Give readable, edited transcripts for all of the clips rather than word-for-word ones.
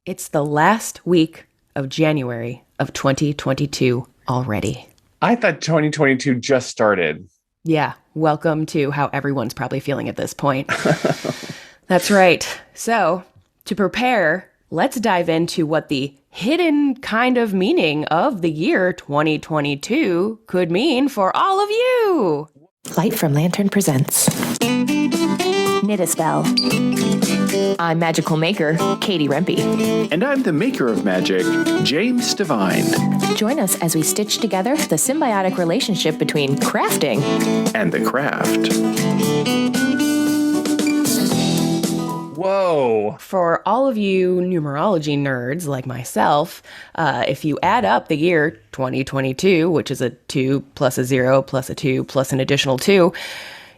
It's the last week of January of 2022 already. I thought 2022 just started. Yeah, welcome to how everyone's probably feeling at this point. That's right. So, to prepare, let's dive into what the hidden kind of meaning of the year 2022 could mean for all of you. Light from Lantern presents Knit a Spell. I'm Magical Maker Katie Rempe. And I'm the maker of magic, James Devine. Join us as we stitch together the symbiotic relationship between crafting And the craft. Whoa. For all of you numerology nerds like myself, if you add up the year 2022, which is a 2 plus a 0 plus a 2 plus an additional 2,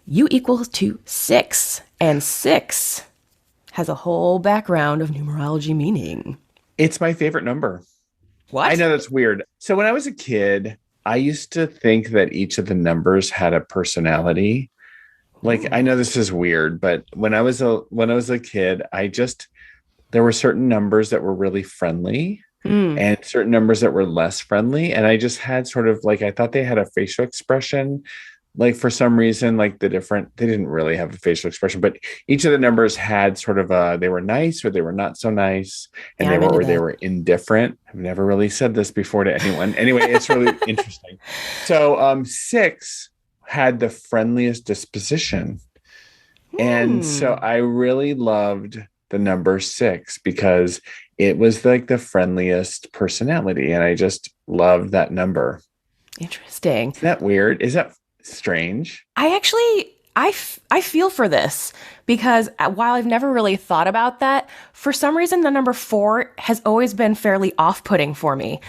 you equal to 6. And 6 has a whole background of numerology meaning. It's my favorite number. What? I know that's weird. So when I was a kid, I used to think that each of the numbers had a personality. Like, I know this is weird, but when I was a kid, there were certain numbers that were really friendly and certain numbers that were less friendly. And I just had sort of like, I thought they had a facial expression. Like for some reason, like they didn't really have a facial expression, but each of the numbers had sort of they were nice or they were not so nice, and they were indifferent. I've never really said this before to anyone. Anyway, it's really interesting. So 6 had the friendliest disposition. And so I really loved the number 6 because it was like the friendliest personality. And I just loved that number. Interesting. Isn't that weird? Is that strange? I feel for this because while I've never really thought about that, for some reason the number 4 has always been fairly off-putting for me.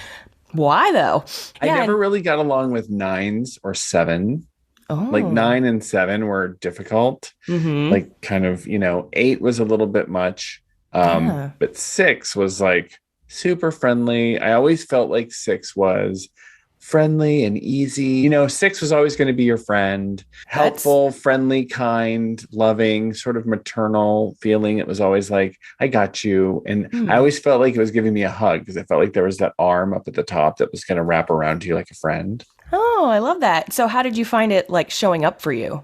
Why though? I never really got along with 9s or 7. Oh. Like 9 and 7 were difficult. Like kind of, 8 was a little bit much. But 6 was like super friendly. I always felt like 6 was friendly and easy. 6 was always going to be your friend. Helpful, friendly, kind, loving, sort of maternal feeling. It was always like, I got you. And I always felt like it was giving me a hug because I felt like there was that arm up at the top that was going to wrap around you like a friend. Oh, I love that. So how did you find it like showing up for you?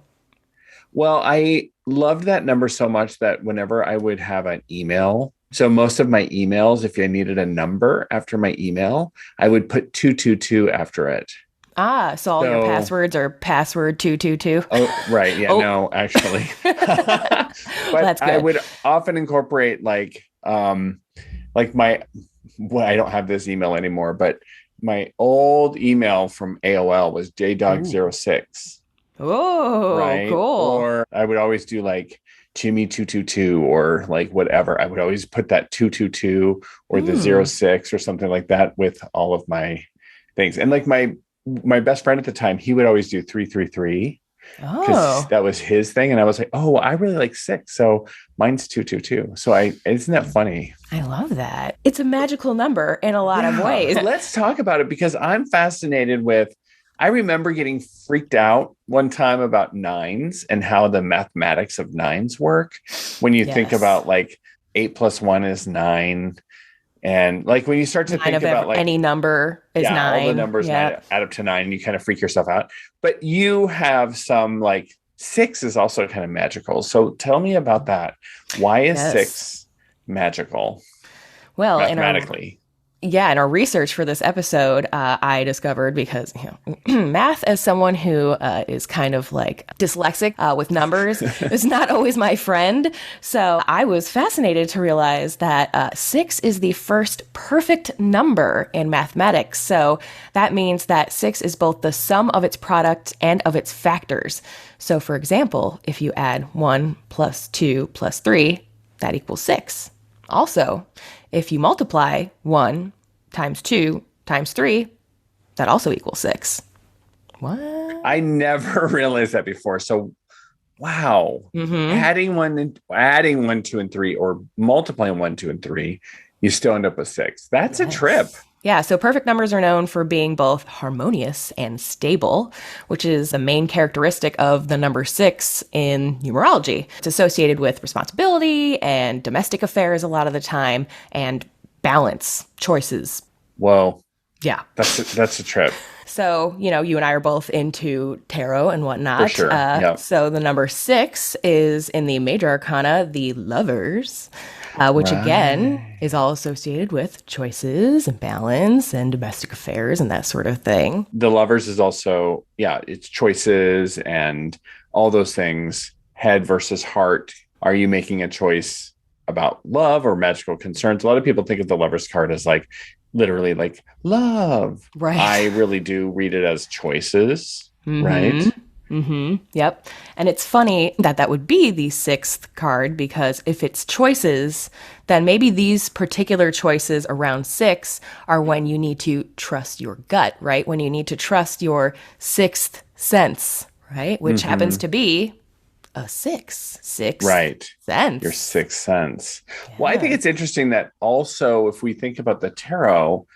Well, I loved that number so much that whenever I would have an email, so most of my emails, if I needed a number after my email, I would put 222 after it. So all your passwords are password 222. Oh, right. Yeah, no, actually. But that's good. I would often incorporate I don't have this email anymore, but my old email from AOL was jdog06. Oh, right? Cool. Or I would always do like Jimmy222 or like whatever. I would always put that 222 or the 06 or something like that with all of my things. And like my best friend at the time, he would always do 333 because that was his thing. And I was like, oh, I really like 6. So mine's 222. So isn't that funny? I love that. It's a magical number in a lot of ways. Let's talk about it because I'm fascinated with, I remember getting freaked out one time about 9s and how the mathematics of 9s work. When you think about like 8 plus 1 is 9. And like when you start to think about like any number is 9. All the numbers might add up to 9 and you kind of freak yourself out. But you have some like 6 is also kind of magical. So tell me about that. Why is 6 magical? Well, mathematically. In our research for this episode, I discovered because math, as someone who is kind of like dyslexic with numbers, is not always my friend. So I was fascinated to realize that 6 is the first perfect number in mathematics. So that means that 6 is both the sum of its product and of its factors. So for example, if you add 1 plus 2 plus 3, that equals 6. Also, if you multiply 1 times 2 times 3, that also equals 6. What? I never realized that before. So, wow. Adding 1, 2, and 3, or multiplying 1, 2, and 3, you still end up with 6. That's a trip. Yeah, so perfect numbers are known for being both harmonious and stable, which is the main characteristic of the number 6 in numerology. It's associated with responsibility and domestic affairs a lot of the time, and balance, choices. Whoa, Yeah. that's a trip. So, you and I are both into tarot and whatnot. For sure. Yeah. So the number 6 is in the major arcana, the Lovers, which again is all associated with choices and balance and domestic affairs and that sort of thing. The Lovers is also, it's choices and all those things, head versus heart. Are you making a choice about love or magical concerns? A lot of people think of the Lovers card as like literally like love. Right. I really do read it as choices, right? Yep. And it's funny that would be the 6th card, because if it's choices, then maybe these particular choices around 6 are when you need to trust your gut, right? When you need to trust your 6th sense, right? Which happens to be a 6th right. sense. Your 6th sense. Yeah. Well, I think it's interesting that also, if we think about the tarot,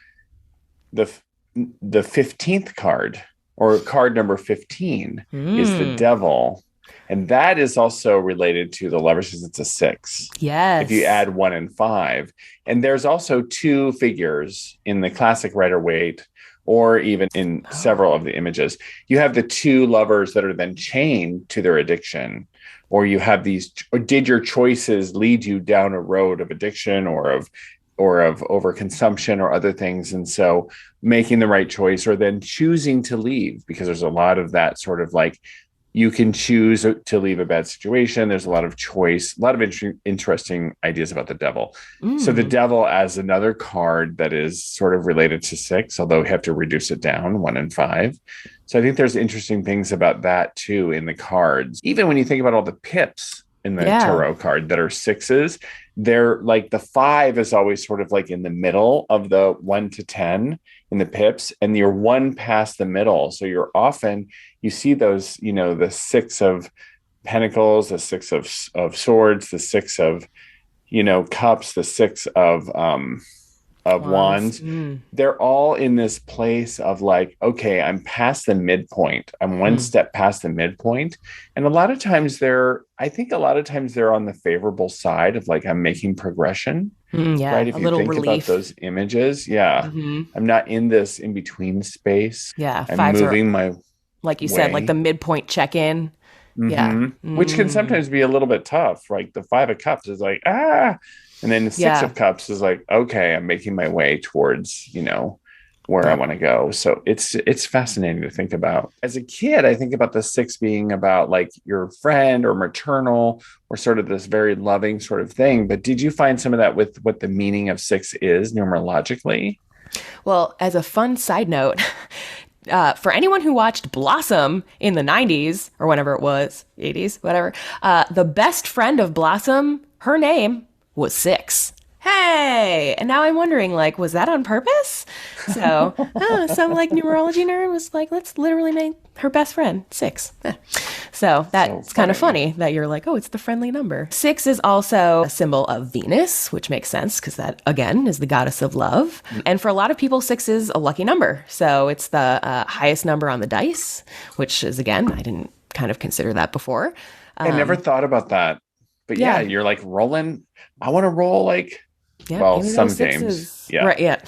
the 15th card, or card number 15, is the Devil. And that is also related to the Lovers, because it's a 6. Yes. If you add 1 and 5. And there's also 2 figures in the classic Rider-Waite, or even in several of the images. You have the 2 lovers that are then chained to their addiction, or you have these, or did your choices lead you down a road of addiction or of overconsumption or other things? And so making the right choice, or then choosing to leave, because there's a lot of that sort of like, you can choose to leave a bad situation. There's a lot of choice, a lot of interesting ideas about the Devil. So the Devil as another card that is sort of related to 6, although we have to reduce it down, 1 and 5. So I think there's interesting things about that too in the cards. Even when you think about all the pips in the tarot card that are 6s, they're like, the 5 is always sort of like in the middle of the 1 to 10 in the pips, and you're 1 past the middle. So you're often, you see those, the 6 of Pentacles, the 6 of Swords, the 6 of, Cups, the 6 of Wands. They're all in this place of like, okay, I'm past the midpoint. I'm 1 step past the midpoint. And a lot of times they're on the favorable side of like, I'm making progression. Right. If you think about those images. I'm not in this in between space. I'm moving my, like you said, like the midpoint check-in. Which can sometimes be a little bit tough. Like the 5 of Cups is like, and then the 6 of Cups is like, okay, I'm making my way towards, where I want to go. So it's fascinating to think about. As a kid, I think about the 6 being about like your friend or maternal, or sort of this very loving sort of thing. But did you find some of that with what the meaning of 6 is numerologically? Well, as a fun side note, for anyone who watched Blossom in the 90s, or whenever it was, 80s, whatever, the best friend of Blossom, her name was 6. Hey! And now I'm wondering, like, was that on purpose? So, some like numerology nerd was like, let's literally make her best friend 6. So that's kind of funny that you're like, oh, it's the friendly number. 6 is also a symbol of Venus, which makes sense because that, again, is the goddess of love. And for a lot of people, 6 is a lucky number. So it's the highest number on the dice, which is, again, I didn't kind of consider that before. I never thought about that. But yeah, you're like rolling. I want to roll like, some games. Right, yeah.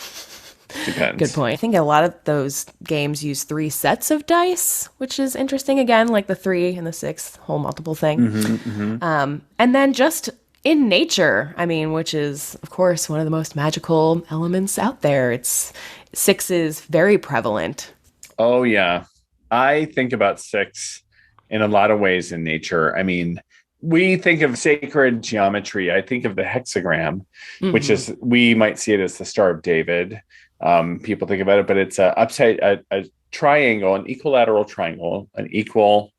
Depends. Good point. I think a lot of those games use 3 sets of dice, which is interesting. Again, like the 3 and the 6 whole multiple thing. And then just in nature, I mean, which is, of course, one of the most magical elements out there. 6 is very prevalent. Oh, yeah. I think about 6 in a lot of ways in nature. I mean, we think of sacred geometry. I think of the hexagram, which is, we might see it as the Star of David. People think about it, but it's a triangle, an equilateral triangle, an equal,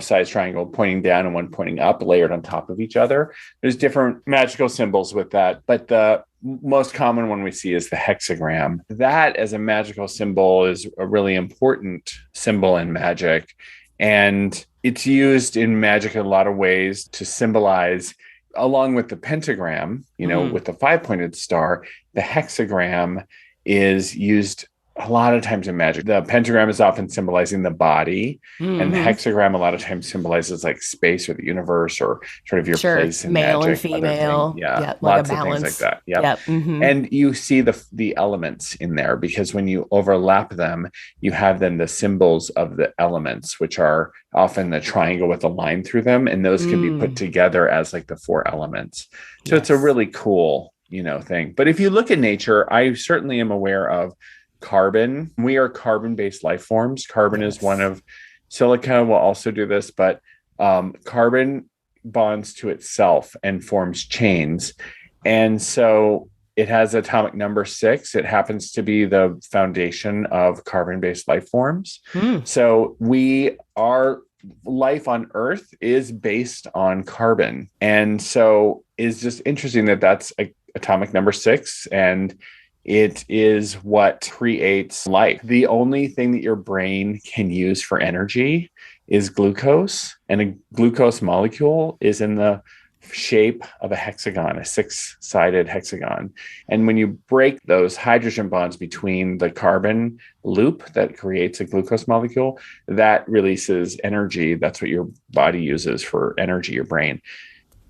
size triangle pointing down and one pointing up, layered on top of each other. There's different magical symbols with that, but the most common one we see is the hexagram. That as a magical symbol is a really important symbol in magic. And it's used in magic in a lot of ways to symbolize, along with the pentagram, with the 5-pointed star, the hexagram is used a lot of times in magic, the pentagram is often symbolizing the body, and the hexagram a lot of times symbolizes like space or the universe or sort of your place in Male and magic. Other things. female. Yeah, Yep. Like a lots of things like balance. that. Yep. Yep. And you see the elements in there, because when you overlap them, you have then the symbols of the elements, which are often the triangle with a line through them, and those can be put together as like the 4 elements. So it's a really cool, thing. But if you look at nature, I certainly am aware of carbon. We are carbon-based life forms. Carbon is one of, silica will also do this, but carbon bonds to itself and forms chains. And so it has atomic number 6. It happens to be the foundation of carbon-based life forms. So our life on Earth is based on carbon. And so it's just interesting that that's atomic number 6, and it is what creates life. The only thing that your brain can use for energy is glucose, and a glucose molecule is in the shape of a hexagon, a 6-sided hexagon. And when you break those hydrogen bonds between the carbon loop that creates a glucose molecule, that releases energy. That's what your body uses for energy, your brain.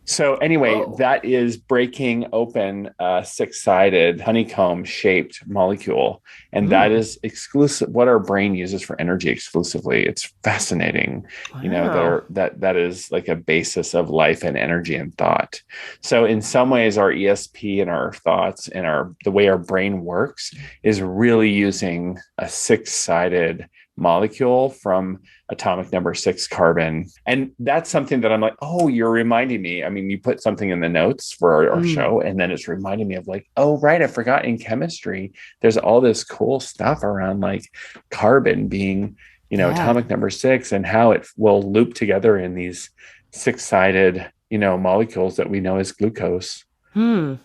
So anyway, that is breaking open a 6-sided honeycomb-shaped molecule, and that is exclusive. What our brain uses for energy exclusively. It's fascinating, that is like a basis of life and energy and thought. So in some ways, our ESP and our thoughts and the way our brain works is really using a 6-sided molecule from atomic number 6 carbon. And that's something that I'm like, oh, you're reminding me. I mean, you put something in the notes for our show, and then it's reminding me of like, oh, right, I forgot in chemistry, there's all this cool stuff around like carbon being, atomic number 6, and how it will loop together in these 6-sided, molecules that we know as glucose. I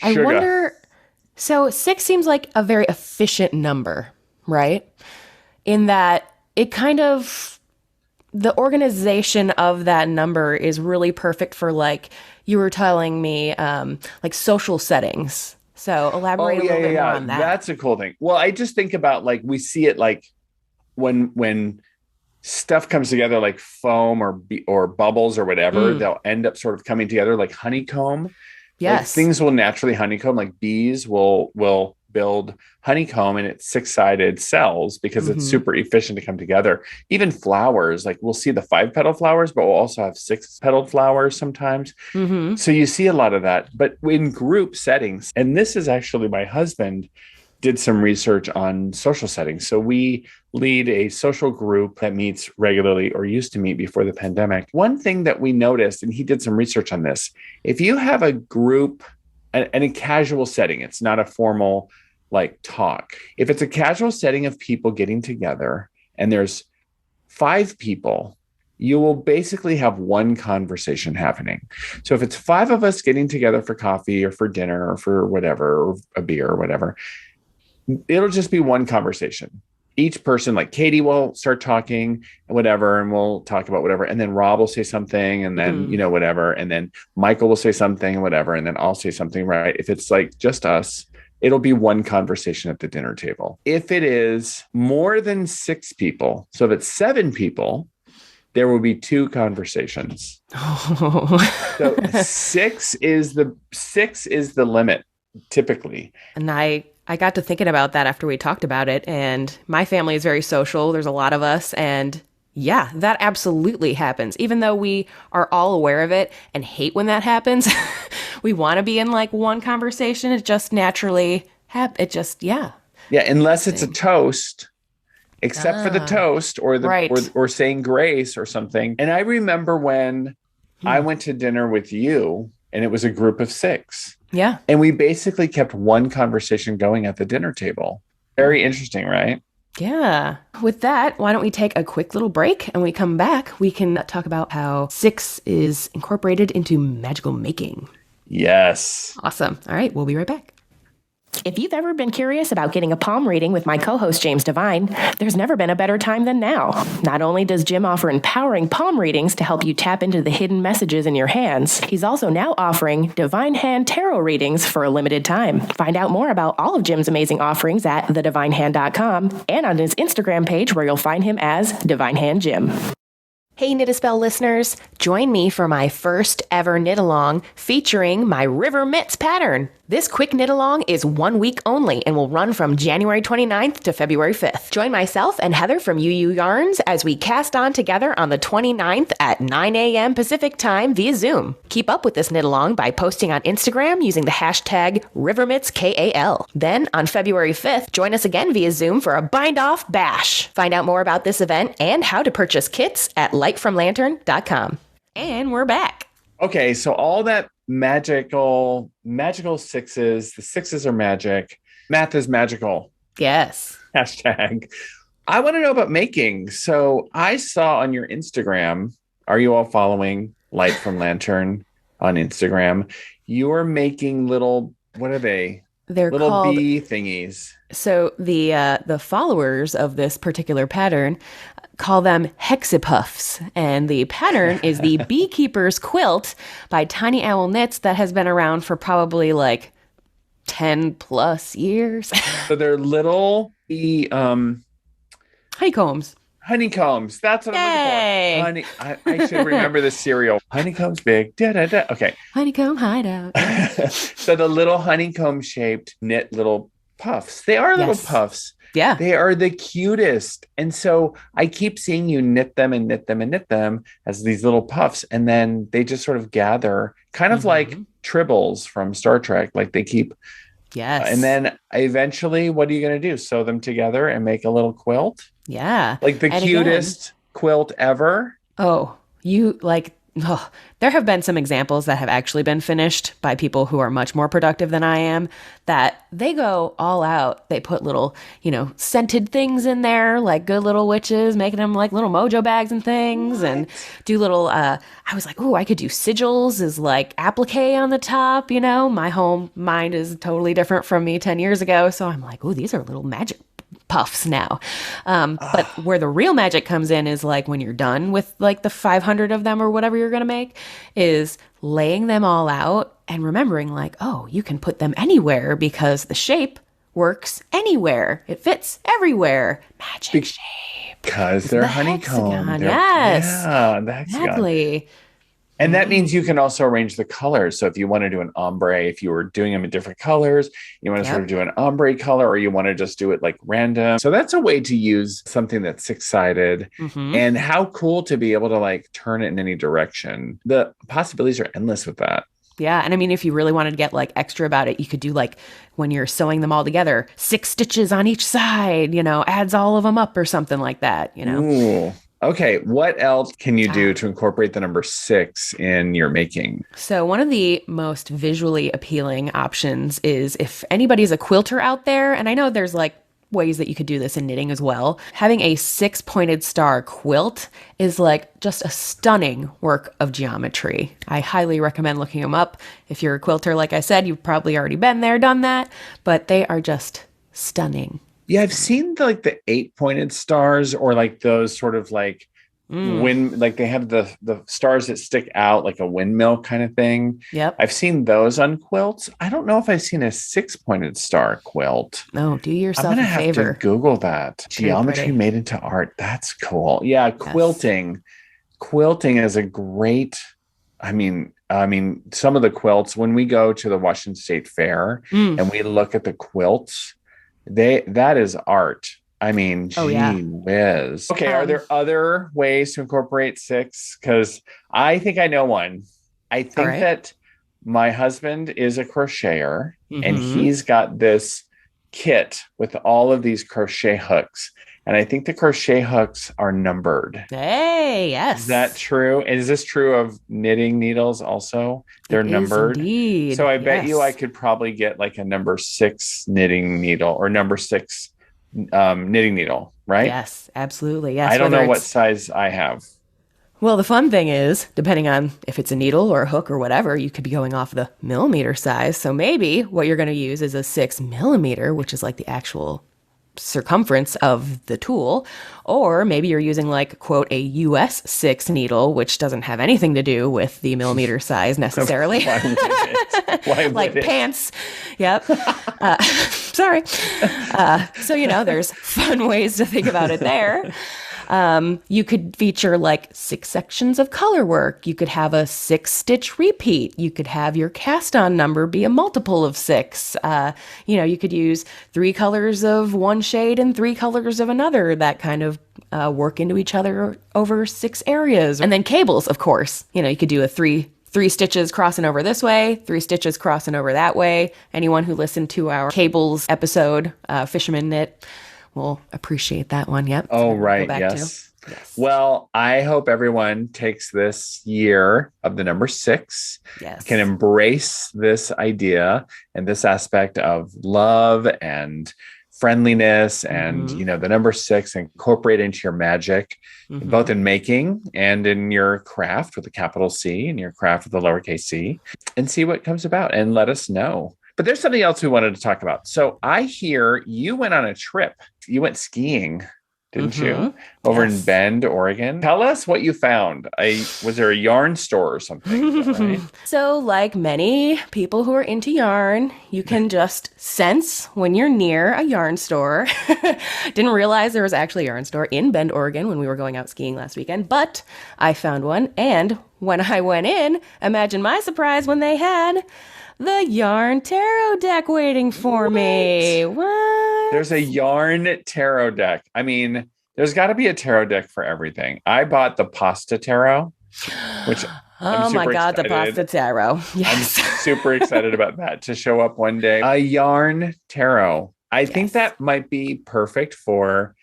wonder, so 6 seems like a very efficient number, right? In that it kind of, the organization of that number is really perfect for, like you were telling me, like social settings. So elaborate a little bit more on that. That's a cool thing. Well, I just think about like, we see it like when stuff comes together like foam or bubbles or whatever, they'll end up sort of coming together like honeycomb. Yes. Like things will naturally honeycomb, like bees will build honeycomb in its 6-sided cells because it's super efficient to come together. Even flowers, like we'll see the 5-petal flowers, but we'll also have 6-petaled flowers sometimes. So you see a lot of that, but in group settings, and this is actually my husband did some research on social settings. So we lead a social group that meets regularly, or used to meet before the pandemic. One thing that we noticed, and he did some research on this, if you have a group and a casual setting, it's not a formal like talk. If it's a casual setting of people getting together and there's 5 people, you will basically have one conversation happening. So if it's 5 of us getting together for coffee or for dinner or for whatever, or a beer or whatever, it'll just be one conversation. Each person, like Katie will start talking and whatever, and we'll talk about whatever. And then Rob will say something, and then, whatever. And then Michael will say something and whatever. And then I'll say something, right? If it's like just us, it'll be one conversation at the dinner table. If it is more than 6 people, so if it's 7 people, there will be 2 conversations. So 6 is the limit typically. And I got to thinking about that after we talked about it, and my family is very social. There's a lot of us, and yeah, that absolutely happens. Even though we are all aware of it and hate when that happens, we want to be in like one conversation. It just naturally happens. Yeah, unless it's a toast, except for the toast or the or saying grace or something. And I remember when I went to dinner with you, and it was a group of 6. Yeah. And we basically kept one conversation going at the dinner table. Very interesting, right? Yeah. With that, why don't we take a quick little break, and when we come back, we can talk about how 6 is incorporated into magical making. Yes. Awesome. All right. We'll be right back. If you've ever been curious about getting a palm reading with my co-host James Devine, there's never been a better time than now. Not only does Jim offer empowering palm readings to help you tap into the hidden messages in your hands, he's also now offering Divine Hand Tarot readings for a limited time. Find out more about all of Jim's amazing offerings at thedivinehand.com and on his Instagram page where you'll find him as Divine Hand Jim. Hey Knit a Spell listeners, join me for my first ever knit along featuring my River Mitts pattern. This quick knit along is 1 week only and will run from January 29th to February 5th. Join myself and Heather from UU Yarns as we cast on together on the 29th at 9 a.m. Pacific time via Zoom. Keep up with this knit along by posting on Instagram using the hashtag RiverMittsKAL. Then on February 5th, join us again via Zoom for a bind off bash. Find out more about this event and how to purchase kits at lightfromlantern.com. And we're back. Okay, so all that magical sixes, the sixes are magic. Math is magical. Yes. Hashtag. I want to know about making. So I saw on your Instagram, are you all following Light from Lantern on Instagram? You are making little, what are they? They're little called bee thingies. So the followers of this particular pattern call them hexapuffs, and the pattern is the Beekeeper's Quilt by Tiny Owl Knits that has been around for probably like 10 plus years. So they're little bee Honeycombs. honeycombs. That's what Yay. I'm looking for. I should remember this cereal. Honeycombs big. Da, da, da. Okay. Honeycomb hideout. So the little honeycomb shaped knit little puffs. They are little Yes. puffs. Yeah. They are the cutest. And so I keep seeing you knit them and knit them and knit them as these little puffs. And then they just sort of gather, kind of like tribbles from Star Trek. Like they keep. Yes. And then eventually, what are you going to do? Sew them together and make a little quilt? Yeah. Like the And cutest quilt ever? Oh, there have been some examples that have actually been finished by people who are much more productive than I am, that they go all out. They put little, scented things in there, like good little witches, making them like little mojo bags and things, and do little, I was like, oh, I could do sigils as like applique on the top, My home mind is totally different from me 10 years ago. So I'm like, oh, these are little magic puffs now. But where the real magic comes in is like when you're done with like the 500 of them or whatever you're going to make, is laying them all out and remembering like, oh, you can put them anywhere because the shape works anywhere. It fits everywhere. Magic shape. Because they're The honeycomb. hexagon, yes. Yeah, the hexagon. Exactly. And that means you can also arrange the colors. So if you want to do an ombre, if you were doing them in different colors, you want to sort of do an ombre color, or you want to just do it like random. So that's a way to use something that's six-sided. And how cool to be able to like turn it in any direction. The possibilities are endless with that. Yeah. And I mean, if you really wanted to get like extra about it, you could do like when you're sewing them all together, 6 stitches on each side, adds all of them up or something like that, Ooh. Okay, what else can you do to incorporate the number 6 in your making? So one of the most visually appealing options is if anybody's a quilter out there, and I know there's like ways that you could do this in knitting as well, having a 6-pointed star quilt is like just a stunning work of geometry. I highly recommend looking them up. If you're a quilter, like I said, you've probably already been there, done that, but they are just stunning. Yeah, I've seen the 8-pointed stars, or like those sort of like wind, like they have the stars that stick out like a windmill kind of thing. Yep. I've seen those on quilts. I don't know if I've seen a 6-pointed star quilt. No, do yourself I'm gonna a have favor. to Google that. Very Geometry pretty. made into art. That's cool. Yeah, quilting. Quilting is a great. I mean, some of the quilts, when we go to the Washington State Fair and we look at the quilts, that is art. I mean, gee whiz. Okay, are there other ways to incorporate 6? Because I think I know one. I think that my husband is a crocheter, and he's got this kit with all of these crochet hooks. And I think the crochet hooks are numbered. Hey, yes. Is that true? And is this true of knitting needles also? They're numbered. Indeed. So I bet you I could probably get like a number 6 knitting needle or number 6 knitting needle, right? Yes, absolutely. Yes. I don't know whether what it's- size I have. Well, the fun thing is, depending on if it's a needle or a hook or whatever, you could be going off the millimeter size. So maybe what you're going to use is a 6 millimeter, which is like the actual circumference of the tool. Or maybe you're using like, quote, a US 6 needle, which doesn't have anything to do with the millimeter size necessarily. Why would it? Why would Like it? pants. Yep. Sorry. So, there's fun ways to think about it there. You could feature like 6 sections of color work. You could have a 6-stitch repeat. You could have your cast on number be a multiple of 6. You could use 3 colors of one shade and 3 colors of another that kind of work into each other over 6 areas. And then cables, of course. You could do a 3 stitches crossing over this way, 3 stitches crossing over that way. Anyone who listened to our cables episode, Fisherman Knit, will appreciate that one. Yep. Oh, right. Yes. Well, I hope everyone takes this year of the number 6, can embrace this idea and this aspect of love and friendliness and, the number 6, incorporate into your magic, both in making and in your craft with a capital C and your craft with a lowercase c, and see what comes about and let us know. But there's something else we wanted to talk about. So I hear you went on a trip. You went skiing, didn't you? Over in Bend, Oregon. Tell us what you found. Was there a yarn store or something? Is that right? So like many people who are into yarn, you can just sense when you're near a yarn store. Didn't realize there was actually a yarn store in Bend, Oregon when we were going out skiing last weekend, but I found one. And when I went in, imagine my surprise when they had the yarn tarot deck waiting for me. What? There's a yarn tarot deck. I mean, there's got to be a tarot deck for everything. I bought the pasta tarot, which oh my God, the pasta tarot. Yes. I'm super excited about that to show up one day. A yarn tarot. I think that might be perfect for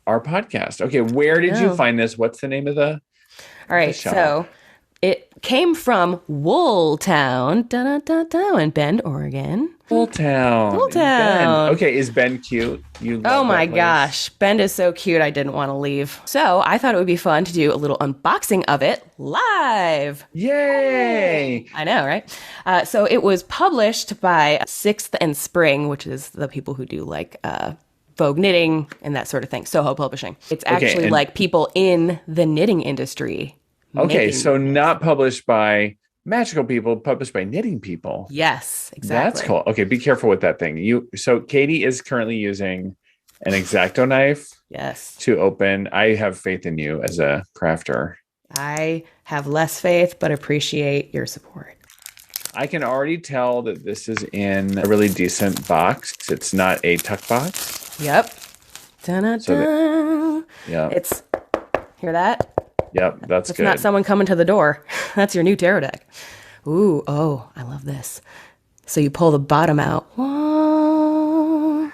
our podcast. Okay, where did you find this? What's the name of the All right, so it came from Wool Town, in Bend, Oregon. Wool Town. Okay, is Bend cute? Oh my gosh, Bend is so cute. I didn't want to leave. So I thought it would be fun to do a little unboxing of it live. Yay! I know, right? So it was published by Sixth&Spring, which is the people who do like Vogue knitting and that sort of thing. Soho Publishing. It's actually like people in the knitting industry. Okay, so not published by magical people, published by knitting people. Yes, exactly. That's cool. Okay, be careful with that thing. So Katie is currently using an X-Acto knife. Yes. To open. I have faith in you as a crafter. I have less faith, but appreciate your support. I can already tell that this is in a really decent box. It's not a tuck box. Yep. Dun-dun-dun. Yeah. It's, hear that? Yep, that's good. It's not someone coming to the door. That's your new tarot deck. Ooh, oh, I love this. So you pull the bottom out. Whoa.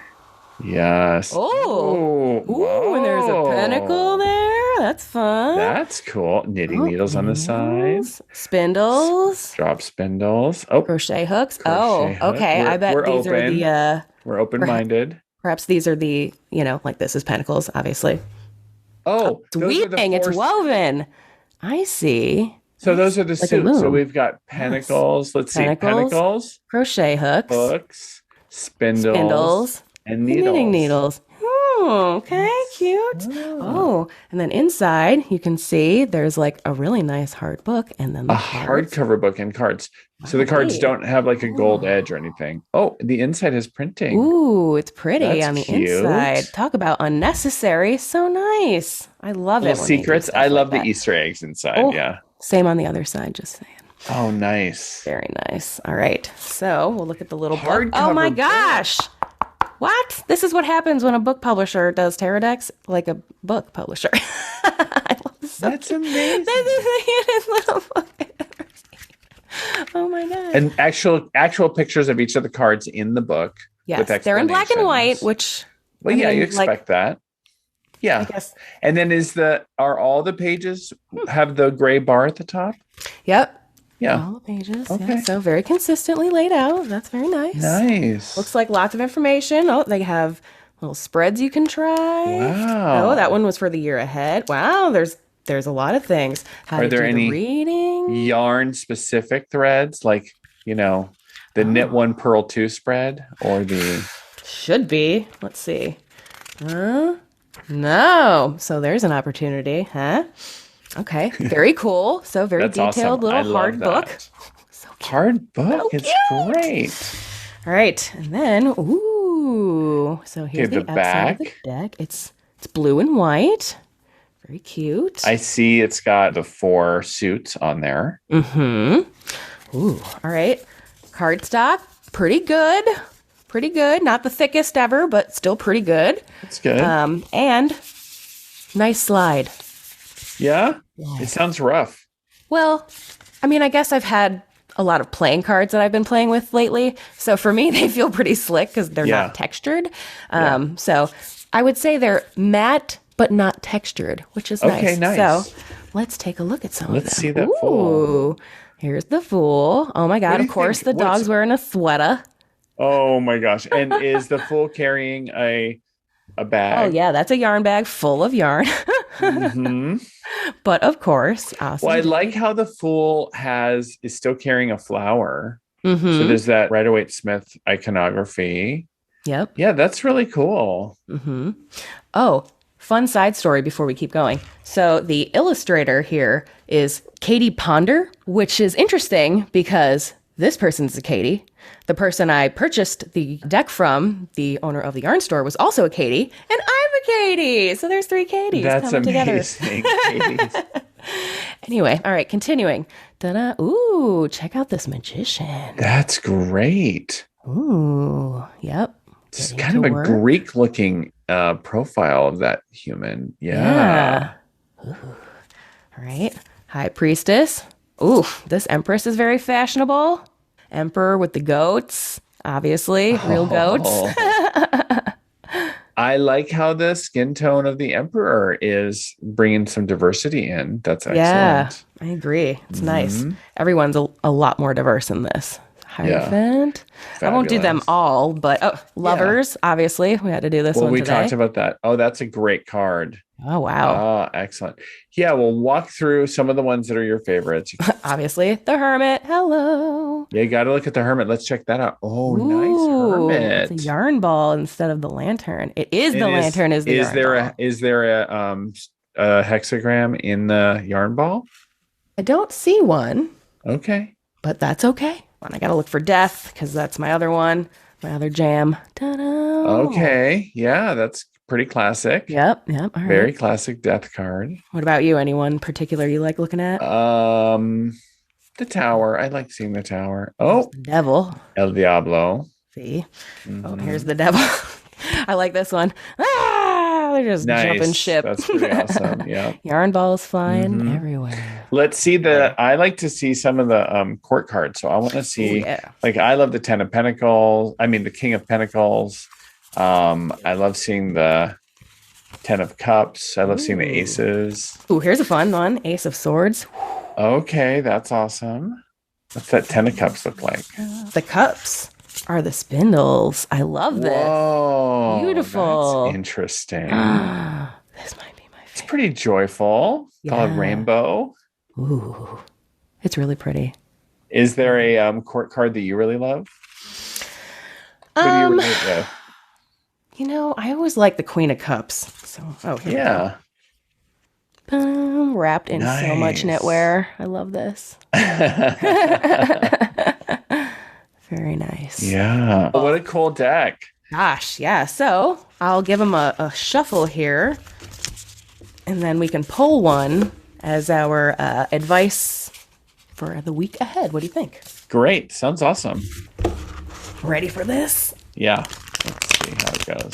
Yes. Oh. Ooh, and there's a pentacle there. That's fun. That's cool. Knitting needles on the side. Spindles. Drop spindles. Oh. Crochet hooks. Okay. I bet these are the... we're open-minded. Perhaps these are the, like this is pentacles, obviously. Oh, it's weaving. It's woven. I see. So those are the suits. So we've got pentacles. Yes. Let's see. Pentacles. Crochet hooks. Hooks. Spindles. And needles. Knitting needles. Oh, okay. Cute. Oh, and then inside you can see there's like a really nice hard book and then a hardcover book and cards. So the cards don't have like a gold edge or anything. Oh, the inside is printing. Ooh, it's pretty. That's on the cute. Inside. Talk about unnecessary. So nice. I love it. Secrets. I love the Easter eggs inside. Oh, yeah. Same on the other side, just saying. Oh, nice. Very nice. All right. So we'll look at the little hardcover book. Oh my gosh. What? This is what happens when a book publisher does tarot decks like a book publisher. I love this. That's amazing. This is the cutest little book I've ever seen. Oh my god! And actual pictures of each of the cards in the book. Yes, they're in black and white. Which, you expect that. Yeah. I guess. And then are all the pages have the gray bar at the top? Yep. Yeah. All the pages. Okay. Yeah. So very consistently laid out. That's very nice. Nice. Looks like lots of information. Oh, they have little spreads you can try. Wow. Oh, that one was for the year ahead. Wow. There's There's a lot of things. How Are to there do any the reading? yarn specific threads, like, the knit one, purl two spread, or the... Should be. Let's see. No. So there's an opportunity, huh? Okay. Very cool. So very That's detailed awesome. I little love hard book. that. So Hard book. So It's cute. great. All right. And then, ooh. So here's Okay, the the outside of the back. deck. It's blue and white. Very cute. I see it's got the 4 suits on there. Mm-hmm. Ooh. All right. Cardstock. Pretty good. Pretty good. Not the thickest ever, but still pretty good. That's good. And nice slide. Yeah? It sounds rough. Well, I mean, I guess I've had a lot of playing cards that I've been playing with lately. So for me, they feel pretty slick because they're Yeah. not textured. So I would say they're matte, but not textured, which is Okay, nice. nice. So let's take a look at some of them. Let's see that Ooh, fool. here's the fool. Oh my God. do Of you course, think? the dog's wearing a sweater. Oh my gosh. And is the fool carrying a bag? Oh, yeah. That's a yarn bag full of yarn. Hmm. But of course, awesome. Well, I like how the fool is still carrying a flower. So Mm-hmm. there's that Rider-Waite-Smith iconography. Yep. Yeah, that's really cool. Mm-hmm. Oh, fun side story before we keep going. So the illustrator here is Katie Ponder, which is interesting because this person's a Katie. The person I purchased the deck from, the owner of the yarn store, was also a Katie, and I'm a Katie. So there's 3 Katies That's coming together. amazing. Katie's. Anyway, all right, continuing. Ta-da. Ooh, check out this magician. That's great. Ooh, yep. It's Getting kind of to a work. Greek-looking profile of that human. Yeah. Ooh. All right. High Priestess. Ooh, this Empress is very fashionable. Emperor with the goats, obviously, real goats. Oh. I like how the skin tone of the Emperor is bringing some diversity in. That's excellent. Yeah, I agree. It's nice. Everyone's a lot more diverse in this. Hierophant. I won't do them Fabulous. all, but lovers, obviously. We had to do this Well, one we today. talked about that. Oh, that's a great card. Oh, wow. Excellent. Yeah, we'll walk through some of the ones that are your favorites. Obviously, the Hermit. Hello. Yeah, you got to look at the Hermit. Let's check that out. Oh, nice Ooh, Hermit. it's a yarn ball instead of the lantern. It is the lantern. Is the yarn ball. Is there a hexagram in the yarn ball? I don't see one, Okay. but that's okay. And I got to look for death because that's my other one, my other jam. Ta-da. Okay. Yeah, that's pretty classic. Yep. All right. Very classic death card. What about you? Anyone particular you like looking at? The tower. I like seeing the tower. Oh, The devil. El Diablo. See? Oh, Mhm. here's the devil. I like this one. Ah, they're just jumping Nice. ship. That's pretty awesome. Yeah. Yarn balls flying Mhm. everywhere. Let's see I like to see some of the court cards. So I want to see, Ooh, yeah. like, I love the Ten of Pentacles. I mean, the King of Pentacles. I love seeing the Ten of Cups. I love seeing the Ooh. aces. Ooh, here's a fun one. Ace of Swords. Okay, that's awesome. What's that Ten of Cups look like? The cups are the spindles. I love this. Whoa, Beautiful. That's interesting. This might be my It's favorite. pretty joyful. Called Yeah. Rainbow. Ooh, it's really pretty. Is there a court card that you really love? Who do you relate with? You know, I always like the Queen of Cups. So, here we go. Yeah. Boom, wrapped in so much Nice. knitwear. I love this. Very nice. Yeah. What a cool deck. Gosh, yeah. So I'll give them a shuffle here, and then we can pull one as our advice for the week ahead. What do you think? Great. Sounds awesome. Ready for this? Yeah. Let's see how it goes.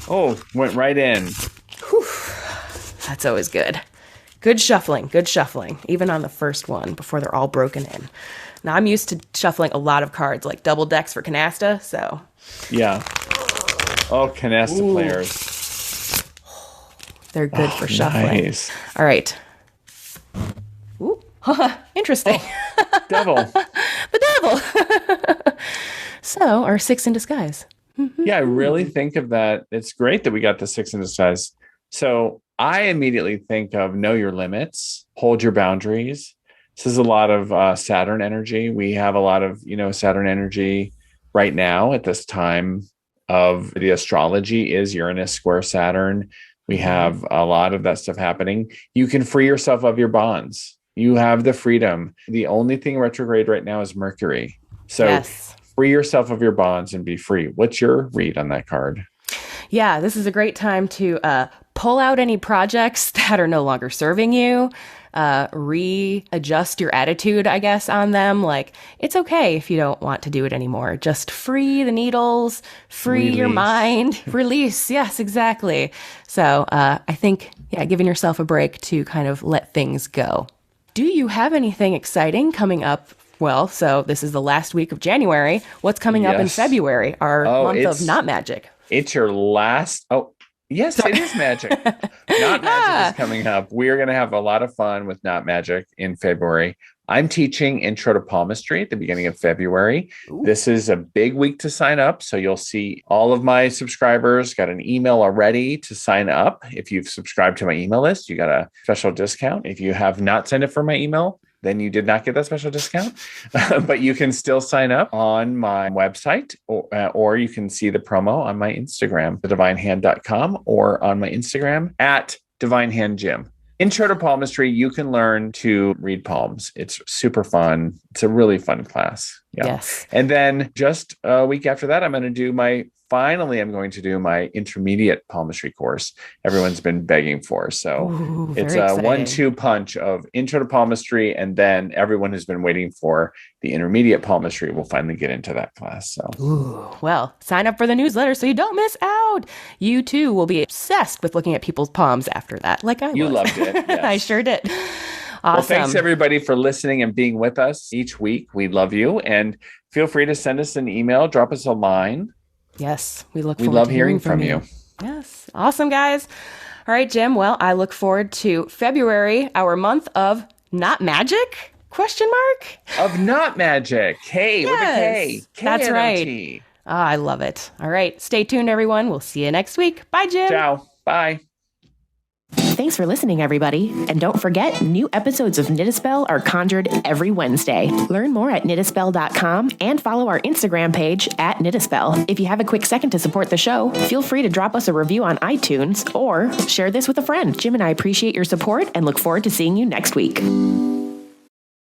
Oh, went right in. That's always good. Good shuffling, even on the first one before they're all broken in. Now, I'm used to shuffling a lot of cards, like double decks for canasta, so. Yeah. Oh, canasta Ooh. players. They're good for shuffling. Nice. All right. Ooh, interesting. Devil. The devil. So, our 6 in disguise. Yeah, I really think of that. It's great that we got the 6 in disguise. So I immediately think of know your limits, hold your boundaries. This is a lot of Saturn energy. We have a lot of, Saturn energy right now at this time of the astrology is Uranus square Saturn. We have a lot of that stuff happening. You can free yourself of your bonds. You have the freedom. The only thing retrograde right now is Mercury. So free yourself of your bonds and be free. What's your read on that card? Yeah, this is a great time to pull out any projects that are no longer serving you, readjust your attitude, I guess, on them. Like, it's okay if you don't want to do it anymore. Just free the needles, free your mind, release. Yes, exactly. So I think, giving yourself a break to kind of let things go. Do you have anything exciting coming up? Well, so this is the last week of January. What's coming up in February, our month of Not Magic? It's your last. Oh, yes, it is magic. Not Magic is coming up. We're going to have a lot of fun with Not Magic in February. I'm teaching Intro to Palmistry at the beginning of February. Ooh. This is a big week to sign up. So you'll see all of my subscribers got an email already to sign up. If you've subscribed to my email list, you got a special discount. If you have not signed up for my email, then you did not get that special discount, but you can still sign up on my website or you can see the promo on my Instagram, thedivinehand.com, or on my Instagram at divinehandgym. Intro to Palmistry, you can learn to read palms. It's super fun. It's a really fun class. Yeah. Yes. And then just a week after that, I'm going to do my intermediate palmistry course everyone's been begging for. So it's a 1-2 punch of Intro to Palmistry, and then everyone who's been waiting for the intermediate palmistry will finally get into that class. So, well, sign up for the newsletter so you don't miss out. You too will be obsessed with looking at people's palms after that, like I was. You loved it. Yes. I sure did. Awesome. Well, thanks everybody for listening and being with us each week. We love you, and feel free to send us an email, drop us a line. Yes, we love hearing from you. Yes. Awesome, guys. All right, Jim. Well, I look forward to February, our month of Not Magic? ? Of Not Magic. K with a K. That's right. I love it. All right. Stay tuned, everyone. We'll see you next week. Bye, Jim. Ciao. Bye. Thanks for listening, everybody. And don't forget, new episodes of Knit a Spell are conjured every Wednesday. Learn more at knitaspell.com and follow our Instagram page at Knit a Spell. If you have a quick second to support the show, feel free to drop us a review on iTunes or share this with a friend. Jim and I appreciate your support and look forward to seeing you next week.